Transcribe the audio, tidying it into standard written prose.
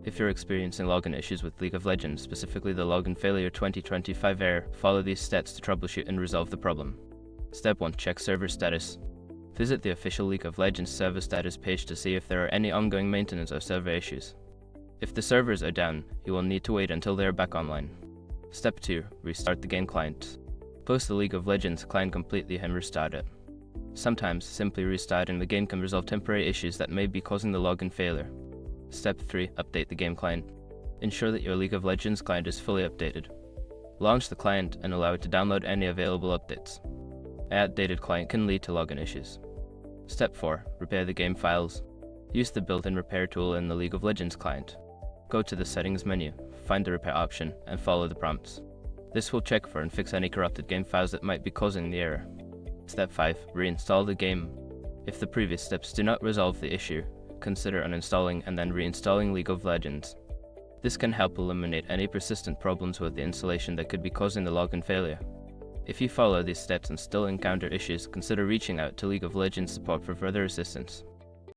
If you're experiencing login issues with League of Legends, specifically the Login Failure 2025 error, follow these steps to troubleshoot and resolve the problem. Step 1. Check server status. Visit the official League of Legends server status page to see if there are any ongoing maintenance or server issues. If the servers are down, you will need to wait until they are back online. Step 2. Restart the game client. Close the League of Legends client completely and restart it. Sometimes, simply restarting the game can resolve temporary issues that may be causing the login failure. Step 3. Update the game client. Ensure that your League of Legends client is fully updated. Launch the client and allow it to download any available updates. An outdated client can lead to login issues. Step 4. Repair the game files. Use the built-in repair tool in the League of Legends client. Go to the settings menu, find the repair option, and follow the prompts. This will check for and fix any corrupted game files that might be causing the error. Step 5. Reinstall the game. If the previous steps do not resolve the issue, consider uninstalling and then reinstalling League of Legends. This can help eliminate any persistent problems with the installation that could be causing the login failure. If you follow these steps and still encounter issues, consider reaching out to League of Legends support for further assistance.